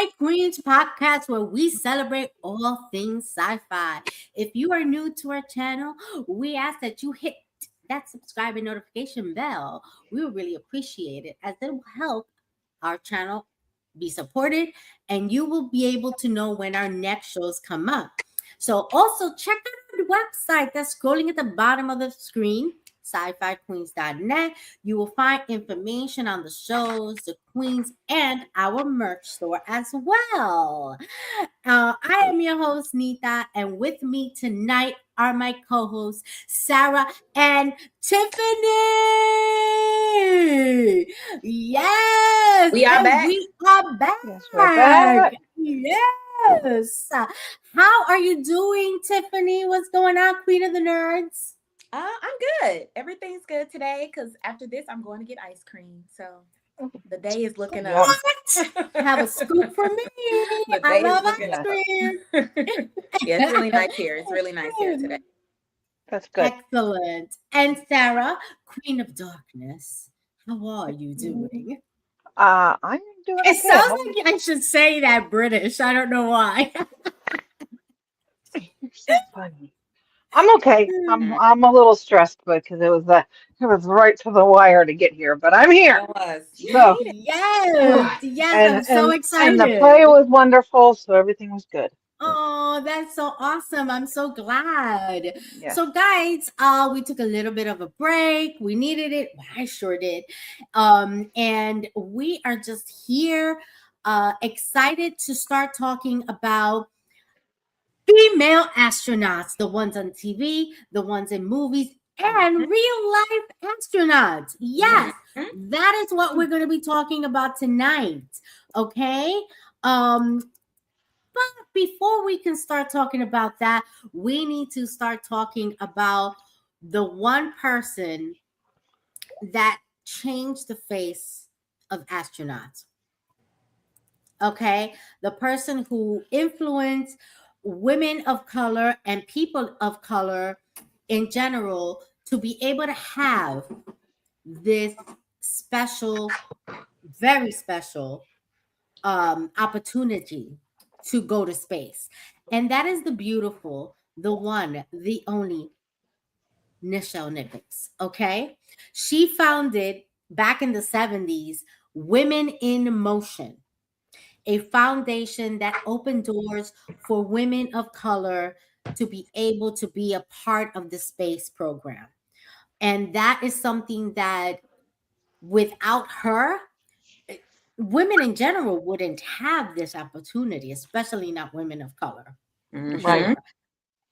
Sci-Fi Queens podcast where we celebrate all things sci-fi. If you are new to our channel, we ask that you hit that subscribe and notification bell. We would really appreciate it as it will help our channel be supported and you will be able to know when our next shows come up. So also check out our website that's scrolling at the bottom of the screen, sci-fiqueens.net. You will find information on the shows, the queens, and our merch store as well. I am your host, Nita, and with me tonight are my co-hosts, Sarah and Tiffany. Yes, We are and back. we are back. Yes, we're back. Yes. How are you doing, Tiffany? What's going on, Queen of the Nerds? I'm good. Everything's good today because after this, I'm going to get ice cream. So the day is looking up. What? Have a scoop for me. The I day is love looking ice up. cream. Yeah, it's really nice here. It's really nice here today. That's good. Excellent. And Sarah, Queen of Darkness, how are you doing? I'm doing It okay. sounds like I should say that British. I don't know why. You're so funny. I'm okay. I'm a little stressed because it was right to the wire to get here, but I'm here. It was. So Yes, I'm so and the play excited. was wonderful, so everything was good. Oh, that's so awesome. I'm so glad. Yes. So guys, we took a little bit of a break. We needed it. Well, I sure did. And we are just here excited to start talking about female astronauts, the ones on TV, the ones in movies, and real life astronauts. Yes, that is what we're going to be talking about tonight. Okay. But before we can start talking about that, we need to start talking about the one person that changed the face of astronauts. Okay. The person who influenced women of color and people of color in general to be able to have this special, very special opportunity to go to space. And that is the beautiful, the one, the only Nichelle Nichols. Okay. She founded back in the 70s Women in Motion, a foundation that opened doors for women of color to be able to be a part of the space program. And that is something that without her, women in general wouldn't have this opportunity, especially not women of color. For sure.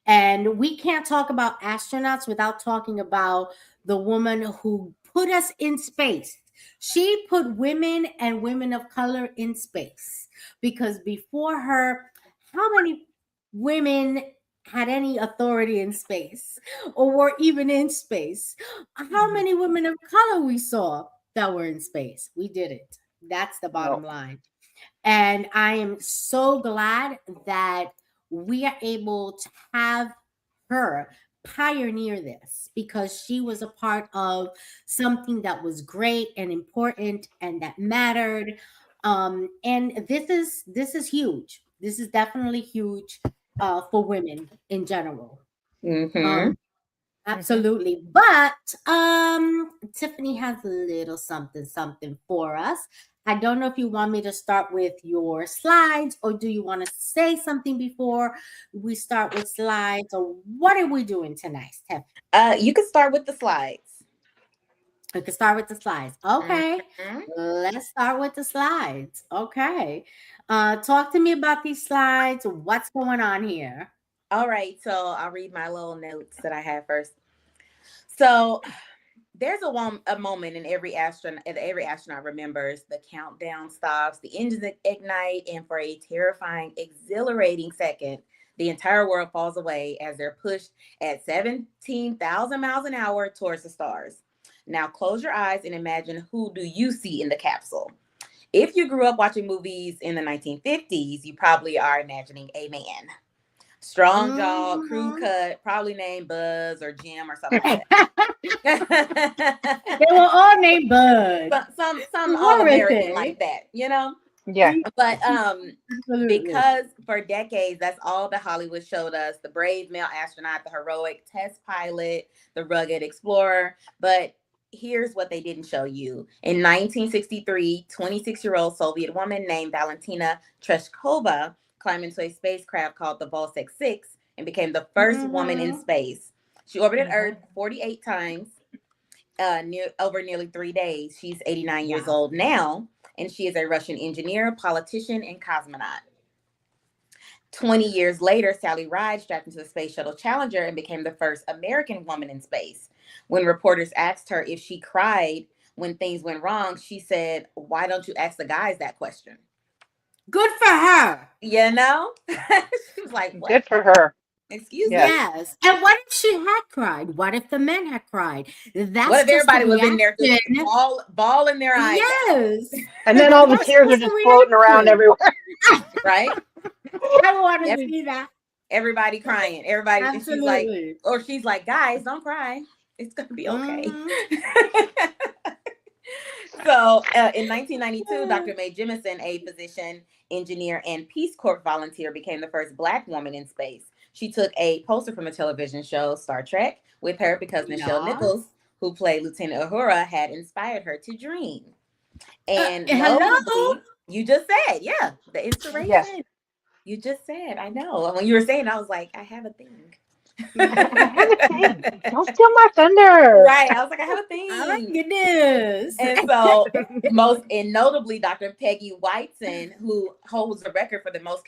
And we can't talk about astronauts without talking about the woman who put us in space. She put women and women of color in space because before her, how many women had any authority in space or were even in space? How many women of color we saw that were in space? We didn't. That's the bottom line. And I am so glad that we are able to have her pioneer this because she was a part of something that was great and important and that mattered. And this is huge. This is definitely huge for women in general. Absolutely. But Tiffany has a little something for us. I don't know if you want me to start with your slides or do you want to say something before we start with slides or what are we doing tonight, Tiffany? You can start with the slides. We can start with the slides. Okay. Let's start with the slides. Okay. Talk to me about these slides. What's going on here? All right, so I'll read my little notes that I have first. So there's a moment in every astronaut remembers. The countdown stops, the engines ignite, and for a terrifying, exhilarating second, the entire world falls away as they're pushed at 17,000 miles an hour towards the stars. Now close your eyes and imagine, who do you see in the capsule? If you grew up watching movies in the 1950s, you probably are imagining a man. Strong jaw, crew cut, probably named Buzz or Jim or something like that. They were all named Buzz. Some all American like that, you know? Yeah. But Absolutely. because for decades that's all that Hollywood showed us, the brave male astronaut, the heroic test pilot, the rugged explorer. But here's what they didn't show you. In 1963, 26-year-old Soviet woman named Valentina Tereshkova climbed into a spacecraft called the Volsec 6 and became the first woman in Mm-hmm. space. She orbited Mm-hmm. Earth 48 times over nearly 3 days. She's 89 years Wow. old now, and she is a Russian engineer, politician, and cosmonaut. 20 years later, Sally Ride strapped into the Space Shuttle Challenger and became the first American woman in space. When reporters asked her if she cried when things went wrong, she said, "Why don't you ask the guys that question?" Good for her. You know? She was like, "What? Good for her. Excuse me?" Yes. Yes. And what if she had cried? What if the men had cried? What That's if just a everybody was in there just reaction. bawling their eyes out? Yes. And then all the That's tears are just a just floating around reaction. everywhere. Right? I want to Every, see that. everybody crying. Everybody, and Absolutely. she's like, "Guys, don't cry. It's gonna be okay." Mm-hmm. So, in 1992, Dr. Mae Jemison, a physician, engineer, and Peace Corps volunteer, became the first Black woman in space. She took a poster from a television show, Star Trek, with her because Nichelle Yes. Nichols, who played Lieutenant Uhura, had inspired her to dream. And Hello. notably, you just said, yeah, the Yes. inspiration. You just said, I know. When you were saying, I was like, I have a thing. I have a thing. Don't steal my thunder. Right. I was like, I have a Oh my thing. goodness. And so, most and notably, Dr. Peggy Whiteson, who holds the record for the most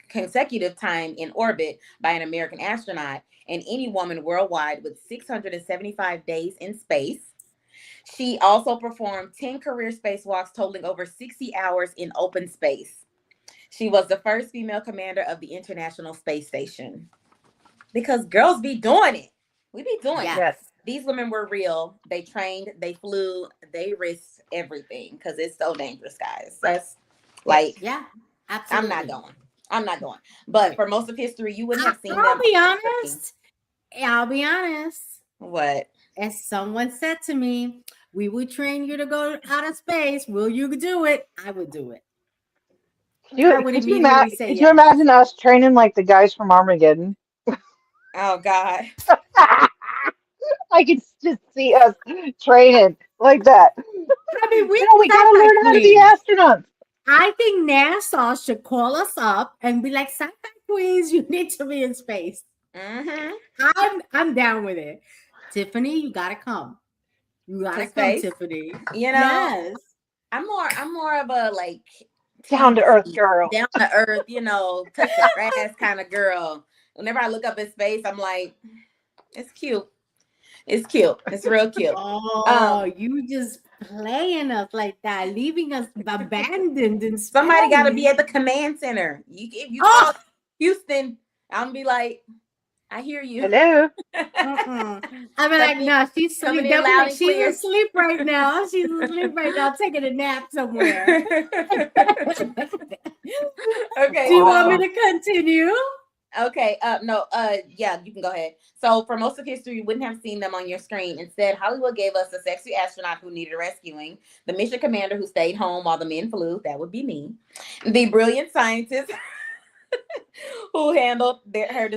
consecutive time in orbit by an American astronaut and any woman worldwide with 675 days in space. She also performed 10 career spacewalks totaling over 60 hours in open space. She was the first female commander of the International Space Station. Because girls be doing it. We be doing it. Yes. Yes. These women were real. They trained, they flew, they risked everything because it's so dangerous, guys. That's Yes. like, Yeah. I'm not Absolutely. going. I'm not going. But for most of history, you wouldn't have seen I'll them be on the screen. honest. I'll be honest. What? As someone said to me, we would train you to go out of space. Will you do it? I would do it. I would immediately say Could you yes. imagine us training like the guys from Armageddon? Oh, God. I can just see us training like that. I mean, we No, we gotta sci-fi learn how to be queens. astronauts. I think NASA should call us up and be like, "Sci-Fi Queens, you need to be in space." Mm-hmm. I'm down with it. Tiffany, you gotta come. You To gotta come, space. Tiffany. You know, Yes. I'm more of a like Down to earth TV, girl. down to earth, touch the grass kind of girl. Whenever I look up in space, I'm like, it's cute. It's cute. It's real cute. Oh, Um, you just playing us like that, leaving us abandoned in Somebody got to be space. at the command center. If you Oh, call Houston, I'm gonna be like, I hear you. Hello. I'll be like, coming in, no, she's coming sleep. in They'll be loud like, and she's clear. asleep right now. She's asleep right now, taking a nap somewhere. Do Okay, you want me so Oh, to continue? okay, no, yeah, you can go ahead. So for most of history, you wouldn't have seen them on your screen. Instead, Hollywood gave us a sexy astronaut who needed rescuing, the mission commander who stayed home while the men flew. That would be me. The brilliant scientist who handed her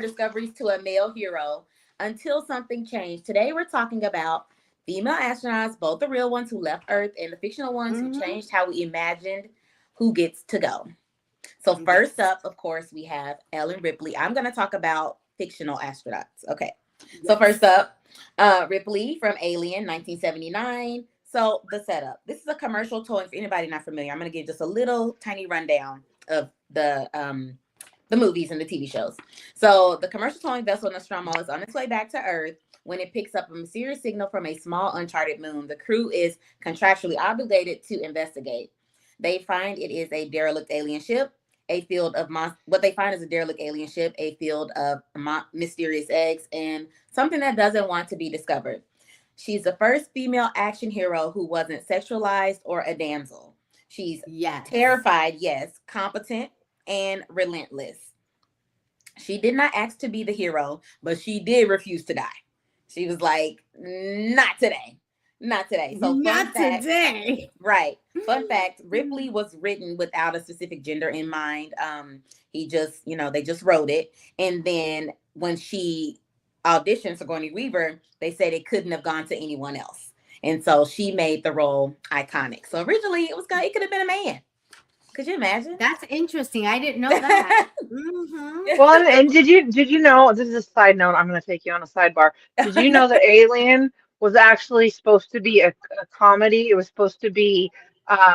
discoveries to a male hero until something changed. Today, we're talking about female astronauts, both the real ones who left Earth and the fictional ones who Mhm. changed how we imagined who gets to go. So first Yes. up, of course, we have Ellen Ripley. I'm going to talk about fictional astronauts. Okay. So Yes. first up, Ripley from Alien, 1979. So the setup. This is a commercial toy. For anybody not familiar, I'm going to give just a little tiny rundown of the movies and the TV shows. So the commercial towing vessel Nostromo is on its way back to Earth when it picks up a mysterious signal from a small uncharted moon. The crew is contractually obligated to investigate. They find it is a derelict alien ship, a field of what they find is a derelict alien ship, a field of mysterious eggs, and something that doesn't want to be discovered. She's the first female action hero who wasn't sexualized or a damsel. She's Yes. terrified, yes, competent, and relentless. She did not ask to be the hero, but she did refuse to die. She was like, not today. Not today. So fun Not fact. today. Right. Fun fact, Ripley was written without a specific gender in mind. He just, they just wrote it. And then when she auditioned for Sigourney Weaver, they said it couldn't have gone to anyone else. And so she made the role iconic. So originally it could have been a man. Could you imagine? That's interesting. I didn't know that. Mm-hmm. Well, and did you know, this is a side note, I'm going to take you on a sidebar. Did you know that Alien was actually supposed to be a comedy? It was supposed to be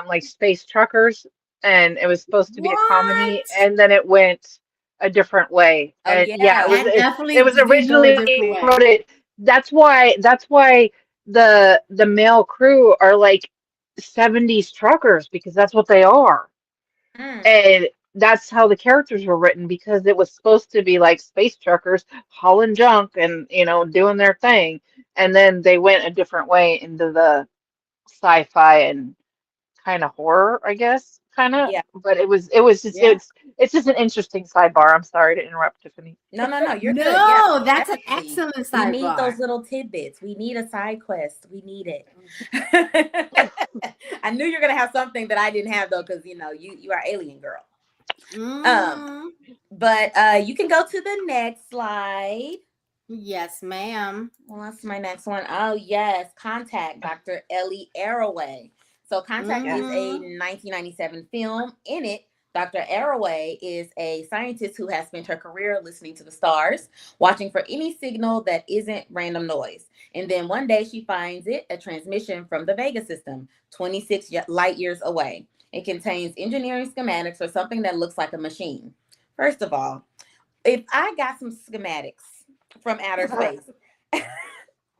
like Space Truckers, and it was supposed to be a comedy, What? and then it went a different way. Oh And yeah, yeah. That it definitely was did go a originally different wrote way. it. That's why the male crew are like 70s truckers, because that's what they are. Mm, And that's how the characters were written, because it was supposed to be like space truckers hauling junk and, doing their thing. And then they went a different way into the sci-fi and kind of horror, I guess, kind of. yeah. But Yeah. it's just an interesting sidebar. I'm sorry to interrupt, Tiffany. No, no, no. You're good. Yeah, No, that's an definitely. excellent We need sidebar. those little tidbits. We need a side quest. We need it. I knew you're gonna have something that I didn't have though, because you are alien girl. Um, Mm-hmm. but you can go to the next slide. Yes, ma'am. Well, that's my next one. Oh yes, Contact, Dr. Ellie Arroway. So Contact Yeah. is a Mm-hmm. 1997 film. In it, Dr. Arroway is a scientist who has spent her career listening to the stars, watching for any signal that isn't random noise. And then one day she finds it, a transmission from the Vega system, 26 light years away. It contains engineering schematics for something that looks like a machine. First of all, if I got some schematics from outer space,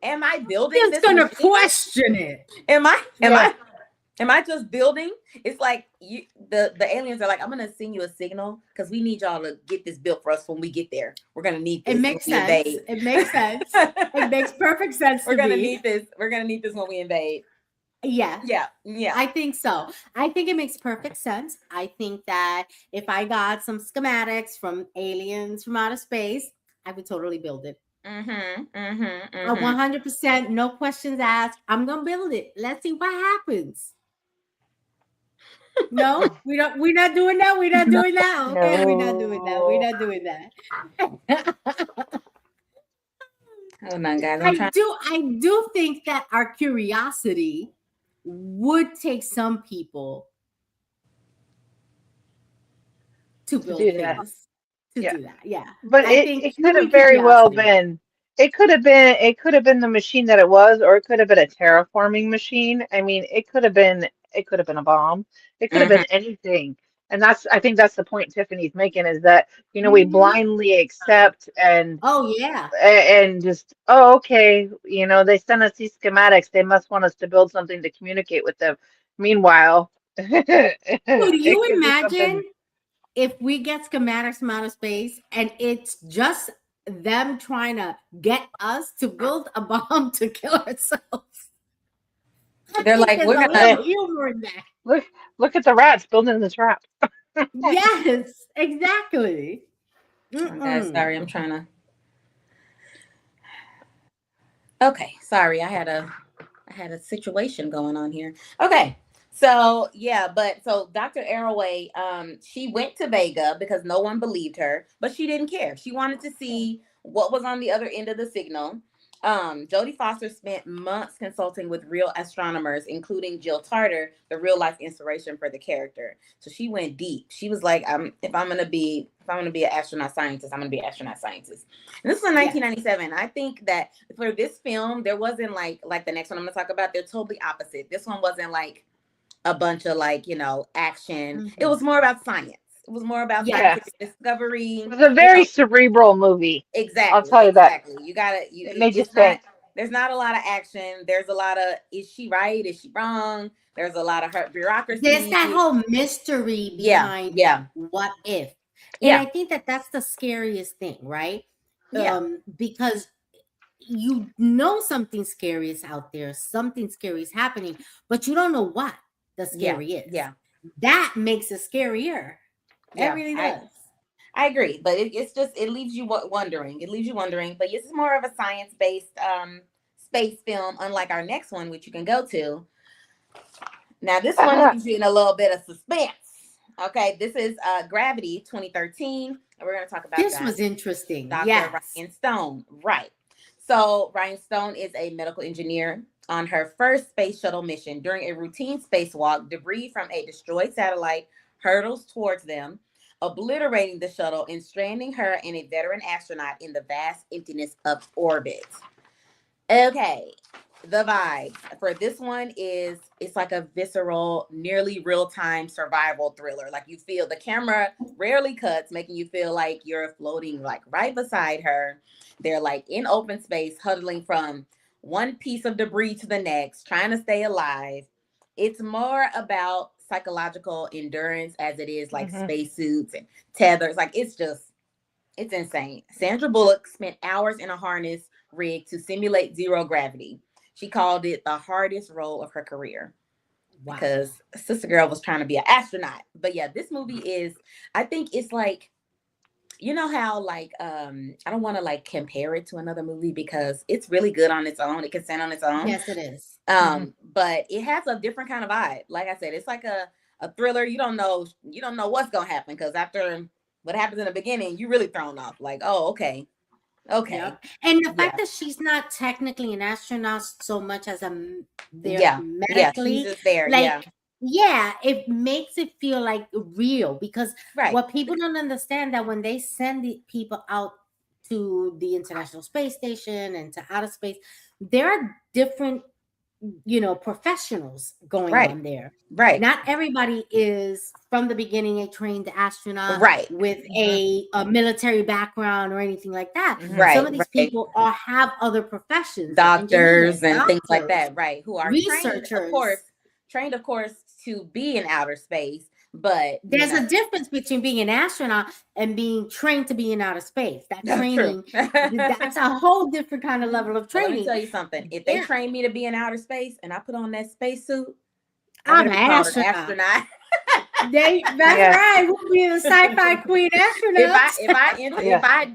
am I building Just this gonna machine? question it. Am I am Yeah. I am I just building? It's like the aliens are like, I'm gonna send you a signal because we need y'all to get this built for us when we get there. We're gonna need It this when makes we sense. invade. It makes sense. It makes perfect sense We're to gonna me. need this. We're gonna need this when we invade. Yes, Yeah, yeah. I think so. I think it makes perfect sense. I think that if I got some schematics from aliens from outer space, I would totally build it. Mm-hmm. Mm-hmm. A Mm-hmm. 100%, no questions asked. I'm gonna build it. Let's see what happens. No, we don't. We're not doing that. We're not doing that. Okay, we're not doing that. We're No. not doing that. Hold on, guys. I'm trying. I do think that our curiosity would take some people to To build do that. things to Yeah. do that. Yeah, But I it, think it could have human very well curiosity. been, it could have been the machine that it was, or it could have been a terraforming machine. I mean, it could have been a bomb. It could have Mm-hmm. been anything. And I think that's the point Tiffany's making, is that, we Hmm. blindly accept Oh yeah, and just, oh, okay, they sent us these schematics. They must want us to build something to communicate with them. Meanwhile, could it you could be imagine something. if we get schematics from outer space and it's just them trying to get us to build a bomb to kill ourselves? I They're think like, there's we're a gonna. Hey, little humor in that. look, look at the rats building the trap. Yes, exactly. Oh, guys, Mm-mm. sorry, I'm trying to. Okay, sorry, I had a situation going on here. Okay. So yeah, but so Dr. Arroway, she went to Vega because no one believed her, but she didn't care. She wanted to see what was on the other end of the signal. Jodie Foster spent months consulting with real astronomers, including Jill Tarter, the real life inspiration for the character. So she went deep. She was like, if I'm gonna be an astronaut scientist, I'm gonna be an astronaut scientist. And this was in Yes. 1997. I think that for this film, there wasn't like the next one I'm gonna talk about. They're totally opposite. This one wasn't like a bunch of action. It Mhm. was more about science. It was more about Yes. Yes. scientific discovery. It was a You very know, cerebral movie. I'll exactly, tell you that. exactly. You gotta It made you it's not think. there's not a lot of action. There's a lot of is she right? Is she wrong? There's a lot of her There's that bureaucracy. whole mystery Yeah, behind yeah, what if. And yeah, I think that that's the scariest thing, right? yeah, Because you know something scary is out there, something scary is happening, but you don't know what the yeah, scary is. yeah, That makes it scarier. It yeah. really I does. I agree, but it's just it leaves you wondering. It leaves you wondering, but it's more of a science based space film, unlike our next one, which you can go to. Now, this one leaves you in a little bit of suspense. Okay, this is Gravity 2013, and we're going to talk about This was interesting. Dr. Yes. Ryan Stone. Right. So, Ryan Stone is a medical engineer on her first space shuttle mission. During a routine spacewalk, debris from a destroyed satellite hurtles towards them, obliterating the shuttle and stranding her and a veteran astronaut in the vast emptiness of orbit. Okay, the vibe for this one is it's like a visceral, nearly real-time survival thriller. Like you feel the camera rarely cuts, making you feel like you're floating like right beside her. They're like in open space, huddling from one piece of debris to the next, trying to stay alive. It's more about psychological endurance as it is like spacesuits and tethers. Like it's insane. Sandra Bullock spent hours in a harness rig to simulate zero gravity. She called it the hardest role of her career. Wow. Because Sister Girl was trying to be an astronaut. But yeah, this movie is, I think it's like, you know how like I don't want to like compare it to another movie because it's really good on its own. It can stand on its own. Yes, it is. But it has a different kind of vibe. Like I said, it's like a thriller. You don't know what's gonna happen because after what happens in the beginning, you're really thrown off. Like, oh, okay. Yep. And the fact that she's not technically an astronaut so much as they're medically, she's just there. Like, yeah, it makes it feel like real because what people don't understand that when they send the people out to the International Space Station and to outer space, there are different professionals going on there. Right. Not everybody is from the beginning a trained astronaut with a military background or anything like that. Right. Some of these people have other professions. Doctors and things like that, right. Who are researchers. Trained, of course, to be in outer space. But there's a difference between being an astronaut and being trained to be in outer space. That training, that's a whole different kind of level of training. Let me tell you something. If they train me to be in outer space and I put on that spacesuit, I'm an astronaut. That's right. We'll be the Sci-Fi Queen astronauts.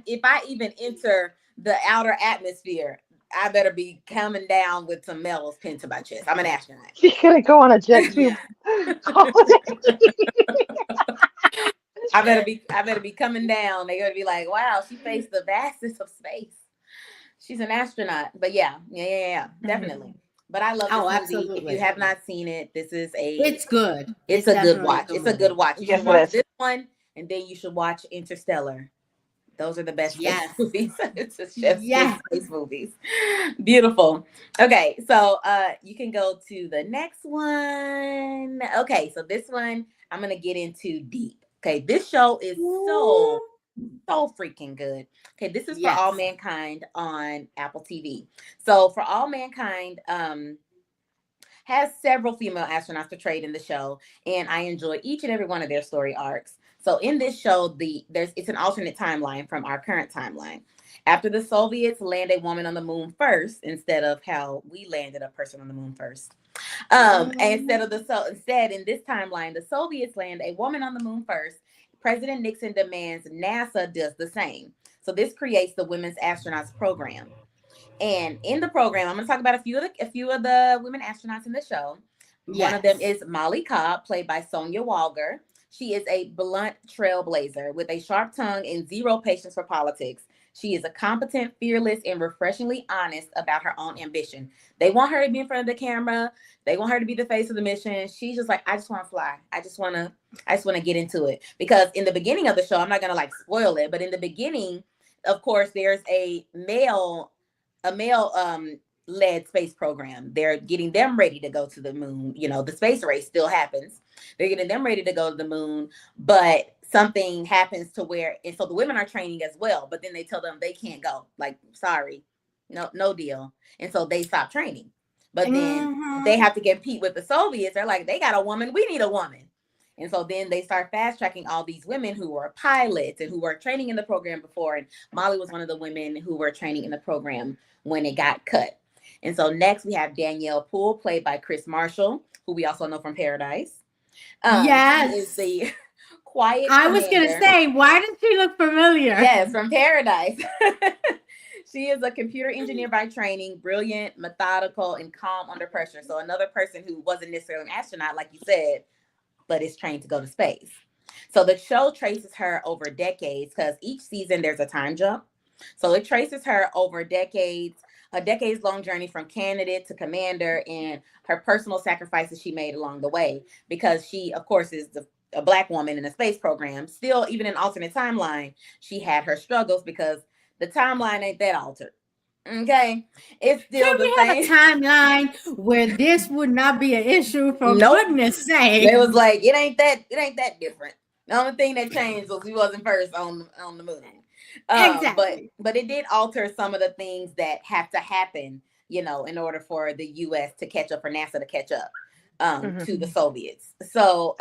If I even enter the outer atmosphere, I better be coming down with some medals pinned to my chest. I'm an astronaut. You're gonna go on a jet tube. I better be coming down. They're gonna be like, wow, she faced the vastness of space. She's an astronaut. But yeah, definitely. But I love this movie. Absolutely. If you have not seen it, it's good. It's a good watch. It's a good watch. You should watch this one, and then you should watch Interstellar. Those are the best space movies. It's just space movies. Beautiful. Okay, so you can go to the next one. Okay, so this one I'm gonna get into deep. Okay, this show is so freaking good. Okay, this is For All Mankind on Apple TV. So For All Mankind has several female astronauts portrayed in the show, and I enjoy each and every one of their story arcs. So in this show, it's an alternate timeline from our current timeline. After the Soviets land a woman on the moon first, instead of how we landed a person on the moon first. Instead in this timeline, the Soviets land a woman on the moon first. President Nixon demands NASA does the same. So this creates the Women's Astronauts Program. And in the program, I'm going to talk about a few of the women astronauts in the show. One of them is Molly Cobb, played by Sonia Walger. She is a blunt trailblazer with a sharp tongue and zero patience for politics. She is a competent, fearless, and refreshingly honest about her own ambition. They want her to be in front of the camera. They want her to be the face of the mission. She's just like, I just want to fly. I just want to get into it. Because in the beginning of the show, I'm not going to like spoil it, but in the beginning, of course, there's a male led space program. They're getting them ready to go to the moon. The space race still happens. They're getting them ready to go to the moon, but something happens to where, and so the women are training as well, but then they tell them they can't go. Like, sorry, no deal. And so they stop training. But then they have to compete with the Soviets. They're like, they got a woman, we need a woman. And so then they start fast tracking all these women who were pilots and who were training in the program before. And Molly was one of the women who were training in the program when it got cut. And so next we have Danielle Poole, played by Chris Marshall, who we also know from Paradise. She is the quiet. I was going to say, why does she look familiar? Yes, from Paradise. She is a computer engineer by training, brilliant, methodical, and calm under pressure. So another person who wasn't necessarily an astronaut, like you said, but is trained to go to space. So the show traces her over decades because each season there's a time jump. So it traces her over decades, a decades long journey from candidate to commander, and her personal sacrifices she made along the way. Because she, of course, is a Black woman in a space program. Still, even in alternate timeline, she had her struggles because the timeline ain't that altered. Okay, it's still Can the we have a same. timeline where this would not be an issue? For Nope. goodness sake, It was like it ain't that different. The only thing that changed was we wasn't first on the moon. exactly. But it did alter some of the things that have to happen, in order for the U.S. to catch up, for NASA to catch up to the Soviets. So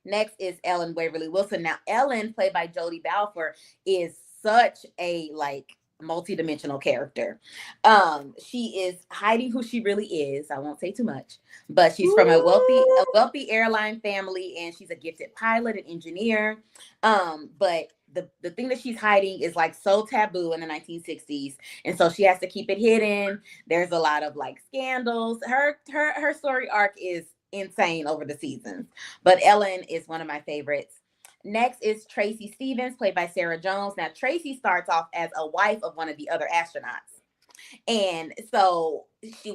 next is Ellen Waverly Wilson. Now Ellen, played by Jodie Balfour, is such a multi-dimensional character. She is hiding who she really is. I won't say too much, but she's from a wealthy airline family, and she's a gifted pilot and engineer. But the thing that she's hiding is so taboo in the 1960s, and so she has to keep it hidden. There's a lot of scandals. Her story arc is insane over the seasons, but Ellen is one of my favorites. Next is Tracy Stevens, played by Sarah Jones. Now, Tracy starts off as a wife of one of the other astronauts. And so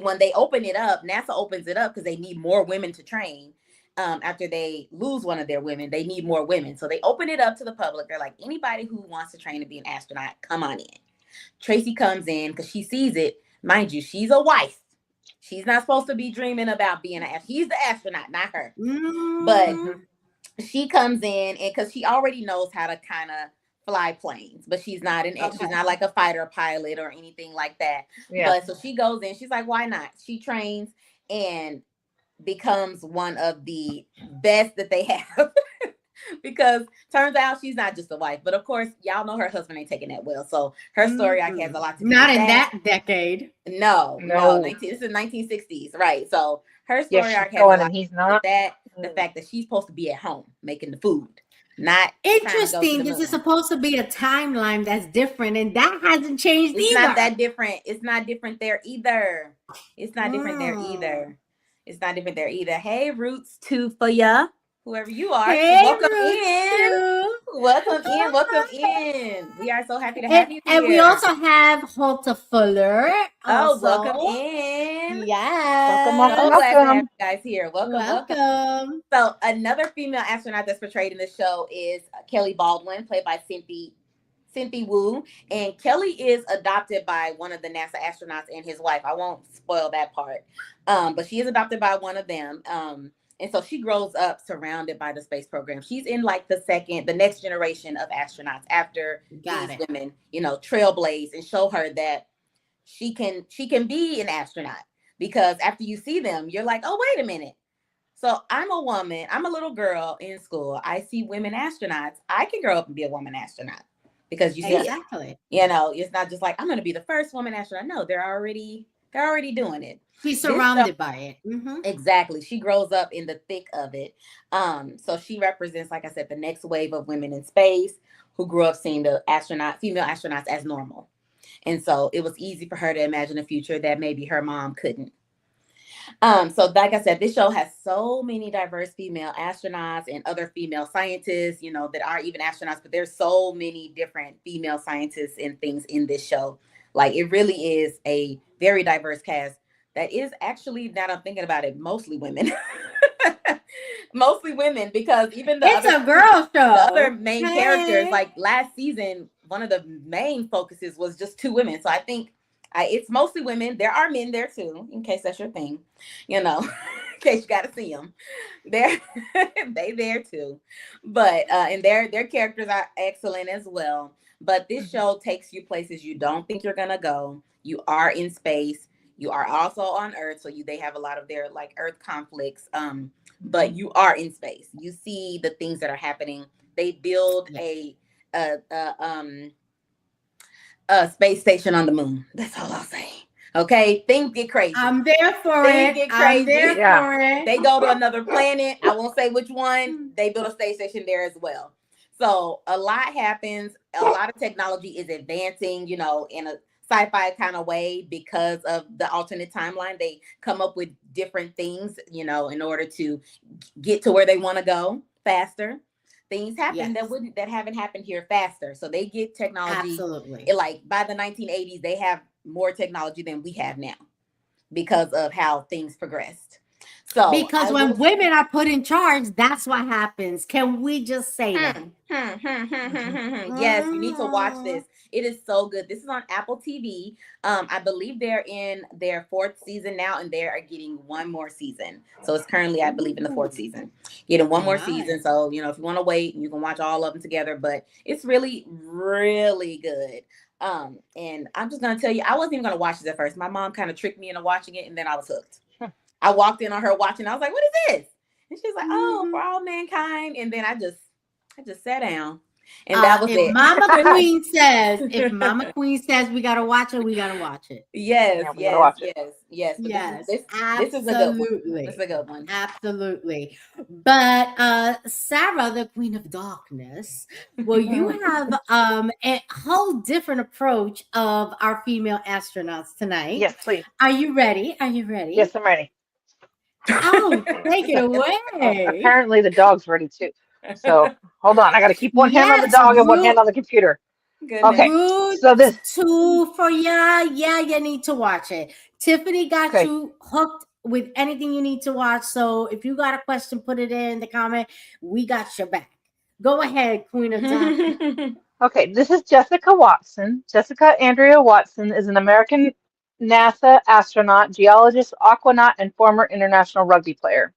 when they open it up, NASA opens it up because they need more women to train. After they lose one of their women, they need more women. So they open it up to the public. They're like, anybody who wants to train to be an astronaut, come on in. Tracy comes in because she sees it. Mind you, she's a wife. She's not supposed to be dreaming about being an astronaut. He's the astronaut, not her. But she comes in, and because she already knows how to kind of fly planes, but she's not she's not like a fighter pilot or anything like that. Yeah. But so she goes in, she's like, why not? She trains and becomes one of the best that they have. Because turns out she's not just a wife, but of course, y'all know her husband ain't taking that well. So her story has a lot to do not with in that decade. No. This is 1960s, right? So her story arc has a lot to do with that. The fact that she's supposed to be at home making the food, not interesting. This is supposed to be a timeline that's different, and that hasn't changed it's either. Not that different. It's not different there either. It's not different there either. It's not different there either. Hey, Roots 2 for ya. Whoever you are, hey, welcome in. Welcome in. We are so happy to have you here. And we also have Holta Fuller. Oh, welcome in. Yes. So glad to have you guys here. Welcome. So another female astronaut that's portrayed in the show is Kelly Baldwin, played by Cynthia Wu. And Kelly is adopted by one of the NASA astronauts and his wife. I won't spoil that part. But she is adopted by one of them. And so she grows up surrounded by the space program. She's in the next generation of astronauts after these women, trailblaze and show her that she can be an astronaut. Because after you see them, you're like, oh, wait a minute. So I'm a woman. I'm a little girl in school. I see women astronauts. I can grow up and be a woman astronaut because you see it. It's not just like I'm going to be the first woman astronaut. No, they're already doing it. She's surrounded by it. Mm-hmm. Exactly. She grows up in the thick of it. So she represents, like I said, the next wave of women in space who grew up seeing the female astronauts as normal. And so it was easy for her to imagine a future that maybe her mom couldn't. So like I said, this show has so many diverse female astronauts and other female scientists, that aren't even astronauts, but there's so many different female scientists and things in this show. It really is a very diverse cast that is actually, now that I'm thinking about it, mostly women. Mostly women, because even a girl show. The other main characters, last season, one of the main focuses was just 2 women. So I think it's mostly women. There are men there too, in case that's your thing, in case you got to see them. They there too, but and their characters are excellent as well. But this show takes you places you don't think you're gonna go. You are in space. You are also on Earth, so they have a lot of their Earth conflicts. But you are in space. You see the things that are happening. They build a space station on the moon. That's all I'll say. Okay, things get crazy. I'm there for it. Get crazy. I'm there for it. They go to another planet. I won't say which one. They build a space station there as well. So a lot happens. A lot of technology is advancing, in sci-fi kind of way because of the alternate timeline. They come up with different things, in order to get to where they want to go faster. Things happen that Yes, wouldn't that haven't happened here faster. So they get technology. absolutely. Like by the 1980s, they have more technology than we have now because of how things progressed. So Because I when will. women are put in charge, that's what happens. Can we just say that? Yes, you need to watch Mhm. this. It is so good. This is on Apple TV. I believe they're in their fourth season now, and they are getting one more season. So it's currently, I believe, in the fourth Ooh, season, getting one more season. nice. So if you want to wait, you can watch all of them together. But it's really, really good. And I'm just gonna tell you, I wasn't even gonna watch this at first. My mom kind of tricked me into watching it, and then I was hooked. I walked in on her watching. I was like, "What is this?" And she's like, "Oh, for Mhm. all mankind." And then I just sat down, and that was If it. Mama Queen says we gotta watch it, we gotta watch it. Yes, Yeah, we gotta yes, watch it. yes, yes. But this is Yes, this this is a good one. This is absolutely. a good one. Absolutely. But Sarah, the Queen of Darkness, well, you have a whole different approach of our female astronauts tonight. Yes, please. Are you ready? Are you Yes, ready? I'm ready. Oh, take it away. Apparently the dog's ready too. So hold on. I got to keep one hand on the Yes, dog and one hand on the computer. Goodness. Okay. Rude So this. 2 for ya. Yeah, you need to watch it. Tiffany got Okay. you hooked with anything you need to watch. So if you got a question, put it in the comment. We got your back. Go ahead, Queen of Darkness. Okay. This is Jessica Watson. Jessica Andrea Watson is an American NASA astronaut, geologist, aquanaut, and former international rugby player.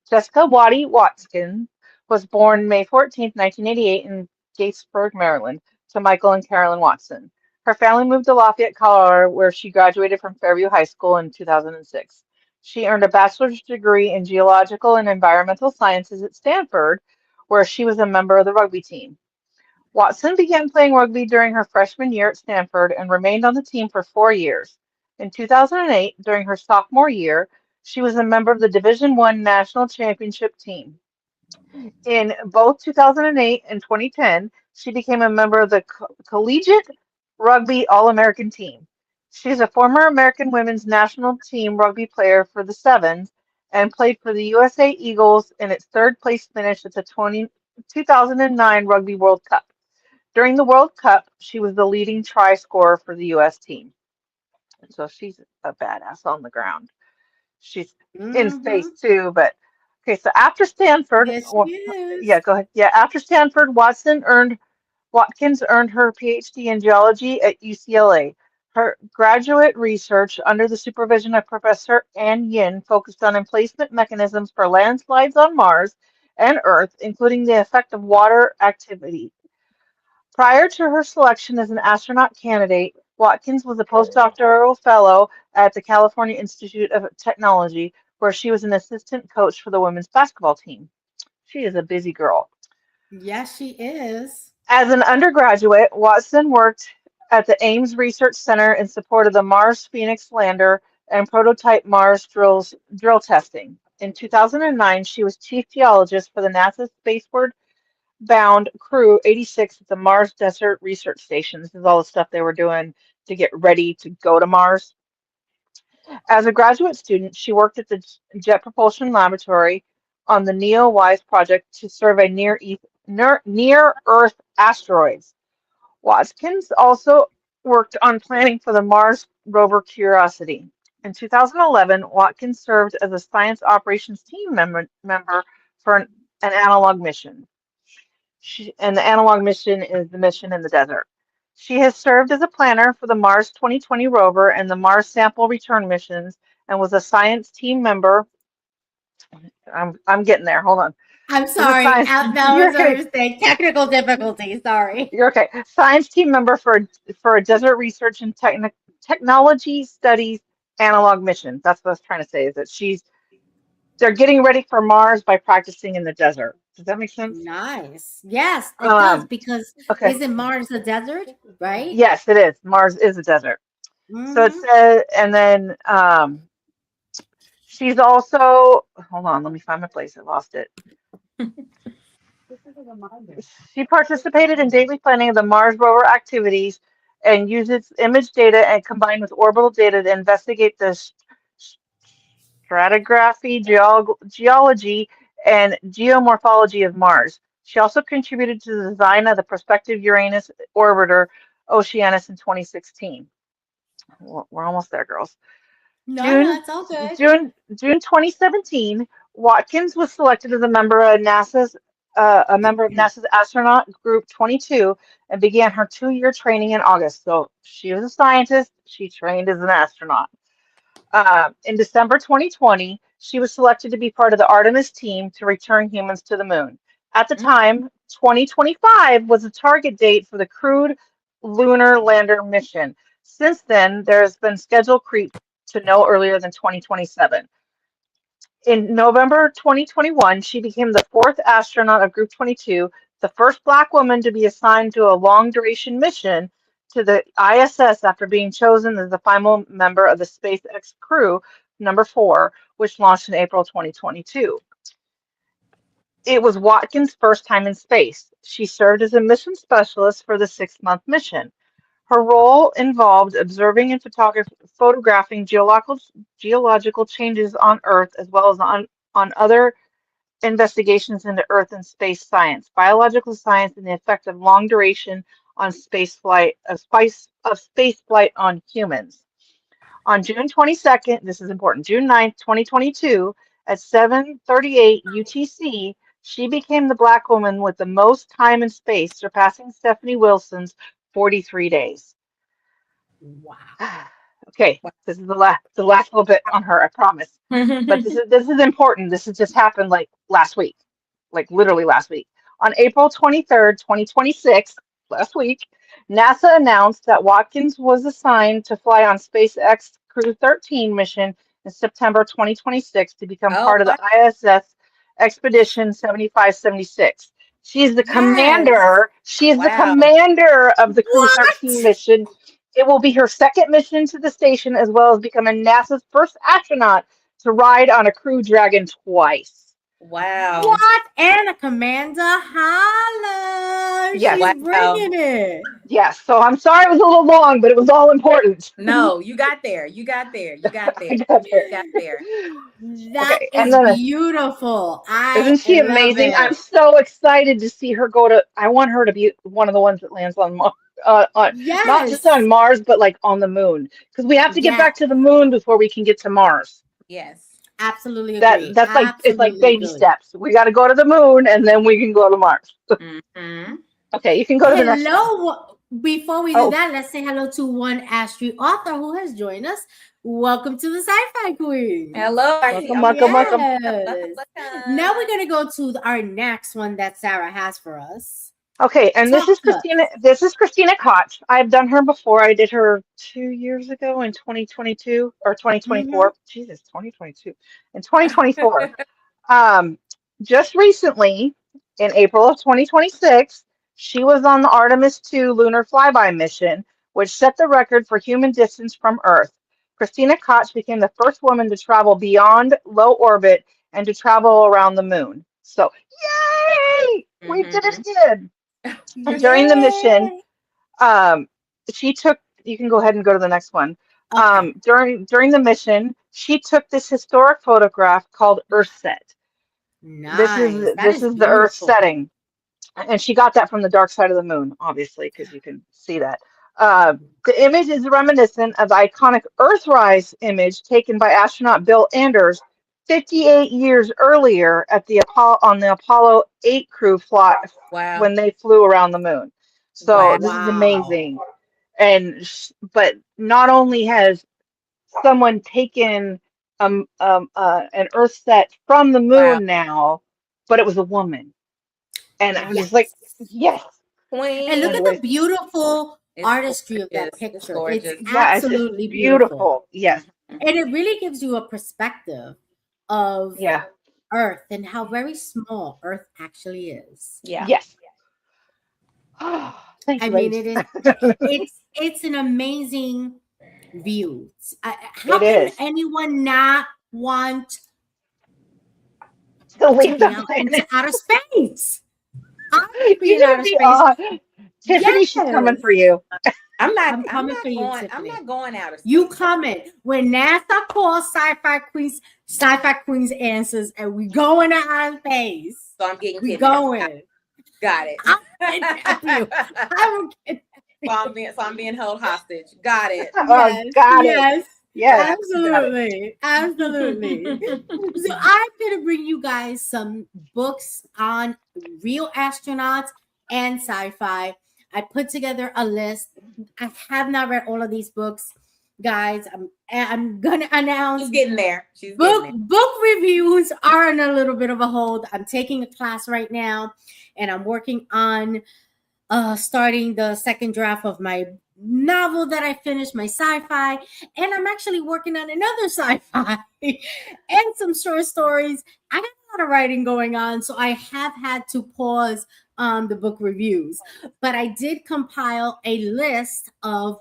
Jessica Waddy Watkins was born May 14th, 1988 in Gatesburg, Maryland, to Michael and Carolyn Watson. Her family moved to Lafayette, Colorado, where she graduated from Fairview High School in 2006. She earned a bachelor's degree in geological and environmental sciences at Stanford, where she was a member of the rugby team. Watson began playing rugby during her freshman year at Stanford and remained on the team for 4 years. In 2008, during her sophomore year, she was a member of the Division I national championship team. In both 2008 and 2010, she became a member of the Collegiate Rugby All-American team. She is a former American women's national team rugby player for the Sevens and played for the USA Eagles in its third place finish at the 2009 Rugby World Cup. During the World Cup, she was the leading try scorer for the US team. So she's a badass on the ground. She's in space Hmm. too, but okay, so after Stanford, Yes, she well, yeah, is. go ahead. Yeah, after Stanford, Watkins earned her PhD in geology at UCLA. Her graduate research under the supervision of Professor Ann Yin focused on emplacement mechanisms for landslides on Mars and Earth, including the effect of water activity. Prior to her selection as an astronaut candidate, Watkins was a postdoctoral fellow at the California Institute of Technology, where she was an assistant coach for the women's basketball team. She is a busy girl. Yes, she is. As an undergraduate, Watson worked at the Ames Research Center in support of the Mars Phoenix lander and prototype Mars drill testing. In 2009, she was chief geologist for the NASA Spaceward Bound Crew 86 at the Mars Desert Research Station. This is all the stuff they were doing to get ready to go to Mars. As a graduate student, she worked at the Jet Propulsion Laboratory on the NEO-WISE project to survey near Earth asteroids. Watkins also worked on planning for the Mars rover Curiosity. In 2011, Watkins served as a science operations team member for an analog mission. And the analog mission is the mission in the desert. She has served as a planner for the Mars 2020 rover and the Mars sample return missions and was a science team member. I'm getting there. Hold on. I'm As a sorry. science, That you're was a okay. mistake. Technical difficulty. Sorry. You're okay. Science team member for a desert research and technology studies analog mission. That's what I was trying to say. Is that they're getting ready for Mars by practicing in the desert. Does that make sense? Nice. Yes, it does Um. because Okay. isn't Mars a desert, right? Yes, it is. Mars is a desert. So it Hmm. says, and then she's also, hold on, let me find my place. I lost it. She participated in daily planning of the Mars rover activities and uses image data and combined with orbital data to investigate the stratigraphy, geology, and geomorphology of Mars. She also contributed to the design of the prospective Uranus orbiter Oceanus in 2016. We're almost there, girls. No, no, June it's all good. June 2017, Watkins was selected as a member of NASA's astronaut group 22 and began her 2-year training in August. So she was a scientist. She trained as an astronaut. In December 2020, she was selected to be part of the Artemis team to return humans to the moon. At the time, 2025 was the target date for the crewed lunar lander mission. Since then, there has been schedule creep to no earlier than 2027. In November 2021, she became the fourth astronaut of Group 22, the first Black woman to be assigned to a long duration mission to the ISS after being chosen as the final member of the SpaceX crew, number 4, which launched in April 2022. It was Watkins' first time in space. She served as a mission specialist for the 6-month mission. Her role involved observing and photographing geological changes on Earth, as well as on other investigations into Earth and space science, biological science, and the effect of long duration on space flight on humans. On June 22nd, this is important, June 9th, 2022, at 7:38 UTC, she became the Black woman with the most time in space, surpassing Stephanie Wilson's 43 days. Wow. Okay, this is the last little bit on her, I promise. But this is important. This has just happened like last week, like literally last week. On April 23rd, 2026, last week, NASA announced that Watkins was assigned to fly on SpaceX Crew 13 mission in September 2026 to become Oh, part of the what? ISS Expedition 7576. She's the Yes. commander. She is the Wow. commander of the Crew 13 What? mission. It will be her second mission to the station, as well as becoming NASA's first astronaut to ride on a Crew Dragon twice. Wow. What? And a commander holla. Yes, She's Wow. bringing it. yes. So I'm sorry it was a little long, but it was all important. No, you got there. You got there. You got I there. got there. Got there. That Okay, and is then beautiful. I isn't she love amazing? I'm it. so excited to see her go to. I want her to be one of the ones that lands on Mars, not just on Yes. Mars, but like on the moon, because we have to get Yeah. back to the moon before we can get to Mars. Yes. Absolutely That agree. that's like it's like Absolutely baby agree. steps. We got to go to the moon, and then we can go to Mars. Hmm. Okay, you can go to the next one. Hello. Before we do Oh, that, let's say hello to one Astrid author who has joined us. Welcome to the Sci-Fi Queens. Hello. welcome, I'm welcome, welcome. Yes. Now we're welcome. gonna go to our next one that Sarah has for us. Okay, and this Talk is to us. Christina. This is Christina Koch. I've done her before. I did her 2 years ago in 2022 or Mm-hmm. 2024. Jesus, 2022 in 2024. Um, just recently, in April of 2026, she was on the Artemis 2 lunar flyby mission, which set the record for human distance from Earth. Christina Koch became the first woman to travel beyond low orbit and to travel around the moon. So, yay! We did it Hmm. again. And during the mission, Yay. um, she took. You can go ahead and go to the next one. Okay. During the mission, she took this historic photograph called Earthset. This Nice. is That this is is the Earth beautiful. setting, and she got that from the dark side of the moon, obviously, because you can see that. The image is reminiscent of the iconic Earthrise image taken by astronaut Bill Anders 58 years earlier at the Apollo 8 crew flight Wow. when they flew around the moon. So Wow. this is Wow. amazing. But not only has someone taken an Earth set from the Wow. moon now, but it was a woman, and I'm Wow. just like, Yes. yes. And look at Anyways, the Queen. beautiful It's artistry of that gorgeous. It's picture. It's gorgeous. yeah, it's just absolutely beautiful. beautiful. Yes, Mhm. And it really gives you a perspective of yeah, Earth and how very small Earth actually is. Yeah. yes. Thank I you, mean, ladies. it is it's an amazing view. How It can is anyone not want to to leave be the out into planet. outer space? I want to be You're in gonna outer be space. Tiffany. She's coming Yes. for you. I'm not. I'm I'm coming not for you, going. I'm Tiffany. not going outer You space. coming. When NASA calls Sci-Fi Queens answers, and we going to outer space. So I'm getting We kidnapped. going. Got it. I'll kidnap you. I will kidnap So I'm being held hostage. Got it. Oh, Yes, got it. yes, Yes, got it. absolutely, absolutely. So I'm gonna bring you guys some books on real astronauts and sci-fi. I put together a list. I have not read all of these books, guys. I'm gonna announce She's getting there. She's getting there. book reviews are on a little bit of a hold. I'm taking a class right now, and I'm working on starting the second draft of my novel that I finished, my sci-fi, and I'm actually working on another sci-fi and some short stories. I got a lot of writing going on, so I have had to pause on the book reviews. But I did compile a list of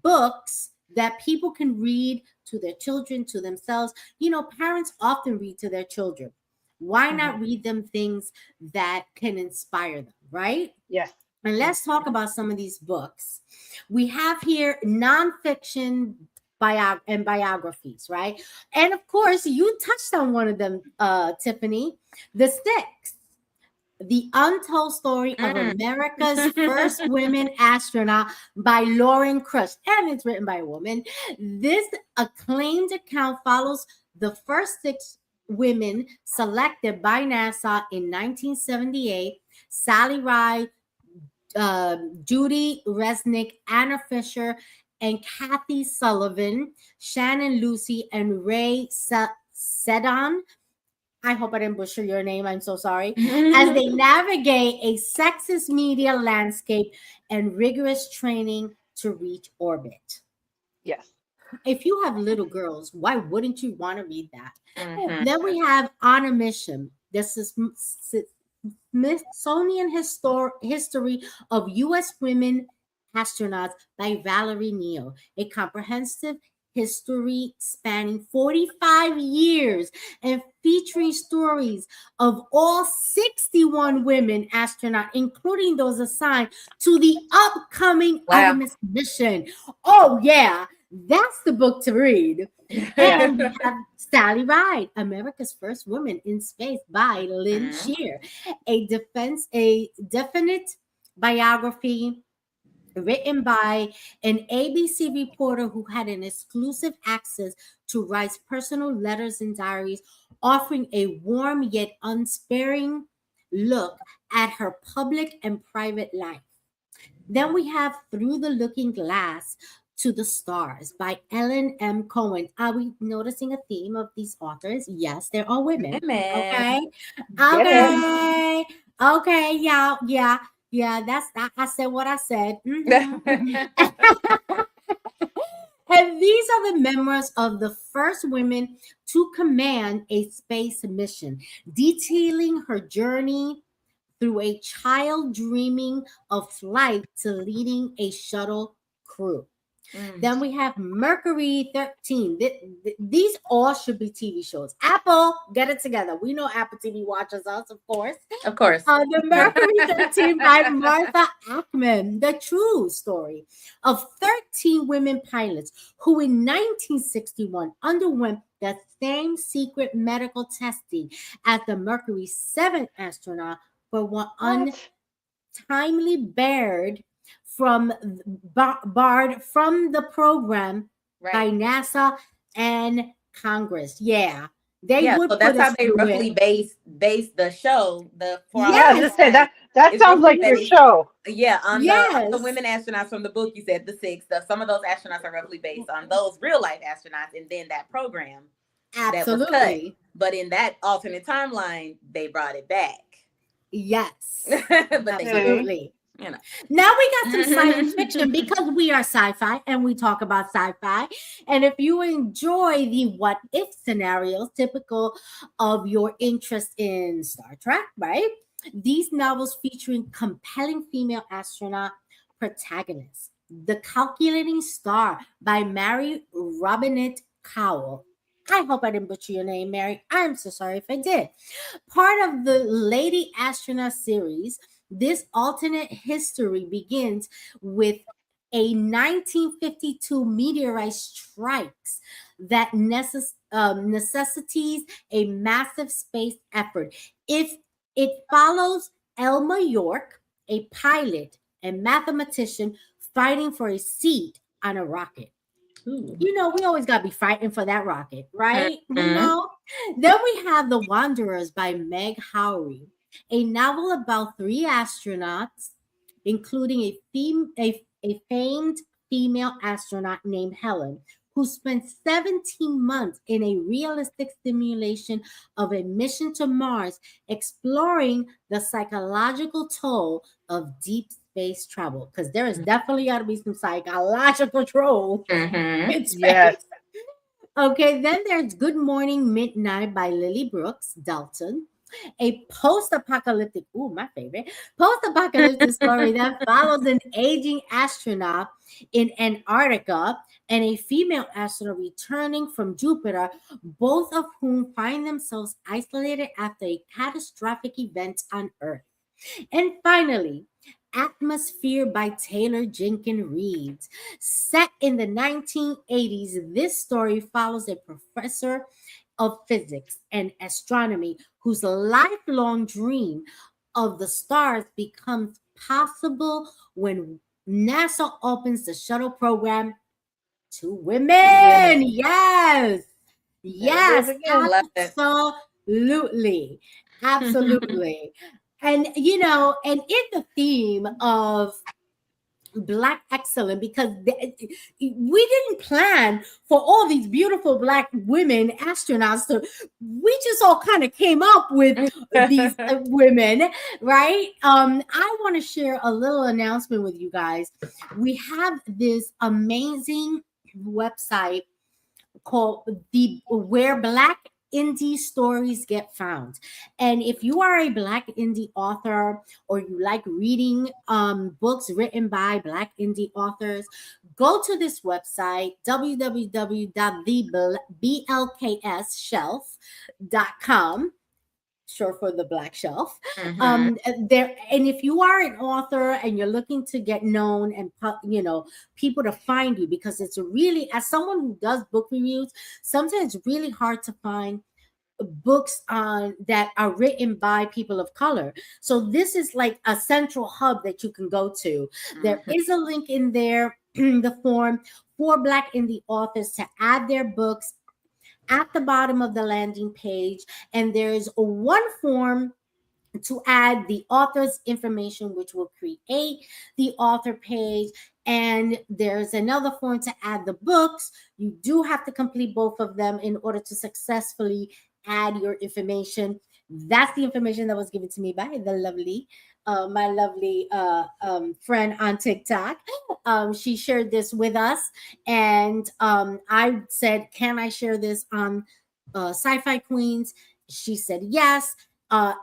books that people can read to their children, to themselves. You know, parents often read to their children. Why not Mhm. read them things that can inspire them, right? Yes. And let's talk about some of these books. We have here nonfiction and biographies, right? And of course, you touched on one of them, Tiffany, The Six, The Untold Story of Mm. America's First Women Astronaut by Lauren Crush. And it's written by a woman. This acclaimed account follows the first six women selected by NASA in 1978: Sally Ride, Judy Resnick, Anna Fisher, and Kathy Sullivan, Shannon Lucy, and Ray Sedan. I hope I didn't butcher your name. I'm so sorry. As they navigate a sexist media landscape and rigorous training to reach orbit. Yes. If you have little girls, why wouldn't you want to read that? Mhm. Then we have On a Mission. This is Smithsonian History of U.S. Women Astronauts by Valerie Neal, a comprehensive history spanning 45 years and featuring stories of all 61 women astronauts, including those assigned to the upcoming Wow. Artemis mission. Oh, yeah, that's the book to read. Yes. And we have Sally Ride, America's First Woman in Space by Lynn Mhm. Shear, a definite biography written by an ABC reporter who had an exclusive access to Rice's personal letters and diaries, offering a warm yet unsparing look at her public and private life. Then we have Through the Looking Glass to the Stars by Ellen M. Cohen. Are we noticing a theme of these authors? Yes, they're all women. Women. Okay. Get it? Okay. Okay. Yeah. Yeah. Yeah. That's that. I said what I said. And these are the memoirs of the first women to command a space mission, detailing her journey through a child dreaming of flight to leading a shuttle crew. Mm. Then we have Mercury 13. These all should be TV shows. Apple, get it together. We know Apple TV watches us, of course. Of course. The Mercury 13 by Martha Ackman, the true story of 13 women pilots who in 1961 underwent the same secret medical testing as the Mercury 7 astronaut, but were What? untimely from barred from the program by Right. NASA and Congress. Yeah, they Yeah. would So put that's us how they through roughly it. base the show, the 4 hour Yeah, I was Yes, just saying flight. that It's sounds roughly like your based. show. Yeah, on the yes, women astronauts from the book, you said the six. Some of those astronauts are roughly based on those real life astronauts, and then that program that was cut. absolutely. But in that alternate timeline, they brought it back. Yes, But they did, Okay. absolutely. you Now we got some science fiction know. because we are sci-fi and we talk about sci-fi. And if you enjoy the what if scenarios typical of your interest in Star Trek, right? These novels featuring compelling female astronaut protagonists. The Calculating Star by Mary Robinette Cowell. I hope I didn't butcher your name, Mary. I'm so sorry if I did. Part of the Lady Astronaut series, this alternate history begins with a 1952 meteorite strikes that necessitates a massive space effort. If it follows Elma York, a pilot and mathematician fighting for a seat on a rocket. Ooh. We always got to be fighting for that rocket, right? Mhm. Then we have The Wanderers by Meg Howry, a novel about three astronauts, including a famed female astronaut named Helen, who spent 17 months in a realistic simulation of a mission to Mars, exploring the psychological toll of deep space travel. Because there is definitely got to be some psychological toll Mhm. in Yes. space. Okay, then there's Good Morning Midnight by Lily Brooks Dalton, a post-apocalyptic, my favorite, post-apocalyptic story that follows an aging astronaut in Antarctica and a female astronaut returning from Jupiter, both of whom find themselves isolated after a catastrophic event on Earth. And finally, Atmosphere by Taylor Jenkins Reid. Set in the 1980s, this story follows a professor of physics and astronomy whose lifelong dream of the stars becomes possible when NASA opens the shuttle program to women. Women. Yes. Never do it Yes, again. Love it. absolutely. Absolutely. And in the theme of Black excellence, because we didn't plan for all these beautiful Black women astronauts to, we just all kind of came up with these women, right? I want to share a little announcement with you guys. We have this amazing website called the Where Black Indie Stories Get Found. And if you are a Black indie author or you like reading books written by Black indie authors, go to this website, www.theblksshelf.com, short for the Black Shelf. Mhm. There, and if you are an author and you're looking to get known and people to find you, because it's really, as someone who does book reviews, sometimes it's really hard to find books on that are written by people of color. So this is like a central hub that you can go to. There Mhm. is a link in there in the form for Black indie authors to add their books at the bottom of the landing page, and there's one form to add the author's information, which will create the author page. And there's another form to add the books. You do have to complete both of them in order to successfully add your information. That's the information that was given to me by the lovely, my lovely friend on TikTok. She shared this with us, and I said, "Can I share this on Sci-Fi Queens?" She said yes.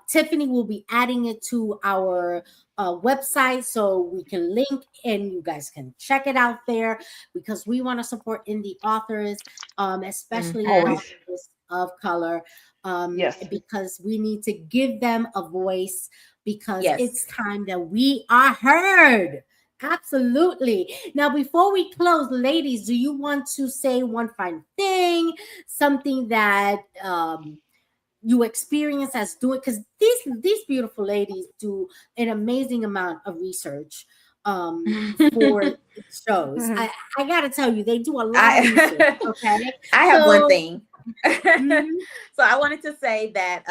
Tiffany will be adding it to our website so we can link and you guys can check it out there, because we want to support indie authors, especially Mhm. Always. authors of color, Yes. because we need to give them a voice, because Yes. it's time that we are heard. Absolutely. Now, before we close, ladies, do you want to say one final thing, something that you experience as doing, because these beautiful ladies do an amazing amount of research for shows. Mhm. I gotta tell you, they do a lot of research. I Okay, I have one so thing. mhm, So I wanted to say that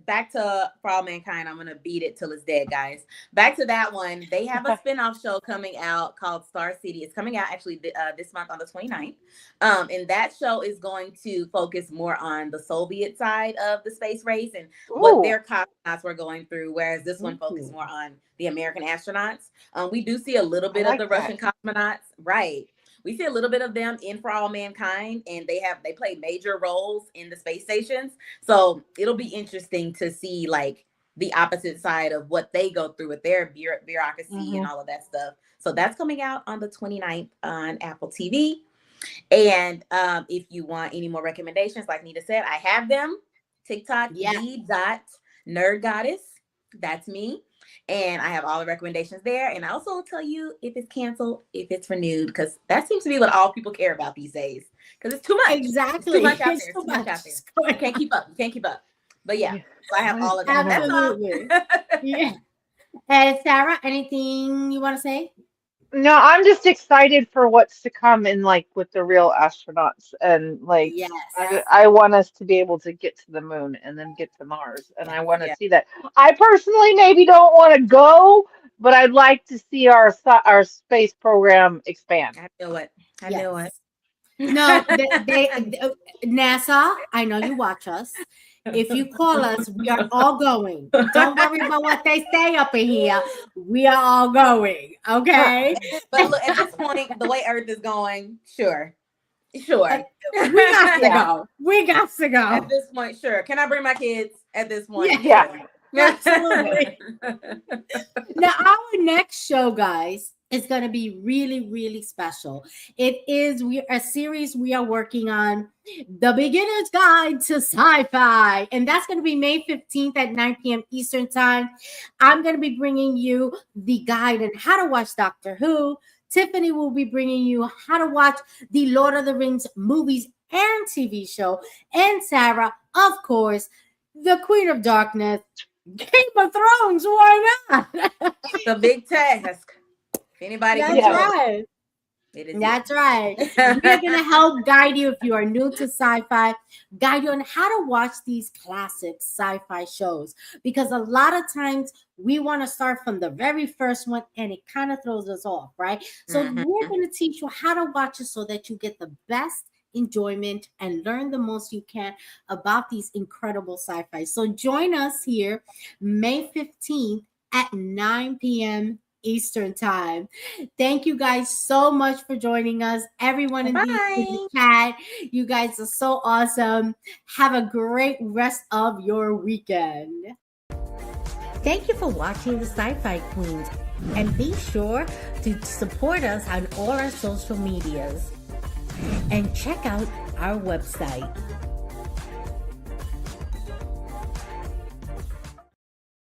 back to For All Mankind, I'm gonna beat it till it's dead, guys. Back to that one, they have a spin-off show coming out called Star City. It's coming out actually this month on the 29th. And that show is going to focus more on the Soviet side of the space race and what Ooh, their cosmonauts were going through, whereas this one focuses ooh, more on the American astronauts. We do see a little I bit of like the that. Russian cosmonauts, right? We see a little bit of them in For All Mankind, and they play major roles in the space stations. So it'll be interesting to see like the opposite side of what they go through with their bureaucracy and Hmm. all of that stuff. So that's coming out on the 29th on Apple TV. And if you want any more recommendations, like Nita said, I have them. TikTok, yeah, the dot nerd goddess. That's me. And I have all the recommendations there. And I also will tell you if it's canceled, if it's renewed, because that seems to be what all people care about these days. Because it's too much. It's too Exactly. much out It's there. too It's too much much out there. is You going can't on. keep up. You can't keep up. But yeah, Yeah. so I have all of that. That's Absolutely. all. Yeah. And Sarah, anything you want to say? No, I'm just excited for what's to come in like with the real astronauts and like Yes. I want us to be able to get to the moon and then get to Mars and I Yes. want to Yeah. see that. I personally maybe don't want to go, but I'd like to see our space program expand. I knew it. I knew it. Yes. No, NASA, I know you watch us. If you call us, we are all going. Don't worry about what they say up in here. We are all going. Okay. But look, at this point, the way Earth is going, sure. Sure. We got to Yeah. go. We got to At go. this point, sure. Can I bring my kids at this point? Yeah, Yeah. absolutely. Now, our next show, guys, is going to be really, really special. It is a series we are working on, The Beginner's Guide to Sci-Fi, and that's going to be May 15th at 9 p.m. Eastern Time. I'm going to be bringing you the guide on how to watch Doctor Who. Tiffany will be bringing you how to watch the Lord of the Rings movies and TV show. And Sarah, of course, the Queen of Darkness, Game of Thrones. Why not? The big task. If anybody can That's Yeah. do it, right. it is That's right. We are going to help guide you if you are new to sci-fi, guide you on how to watch these classic sci-fi shows. Because a lot of times we want to start from the very first one and it kind of throws us off, right? So Mhm. we're going to teach you how to watch it so that you get the best enjoyment and learn the most you can about these incredible sci-fi. So join us here May 15th at 9 p.m. Eastern Time. Thank you guys so much for joining us. Everyone in the Bye. chat, you guys are so awesome. Have a great rest of your weekend. Thank you for watching the Sci-Fi Queens, and be sure to support us on all our social medias and check out our website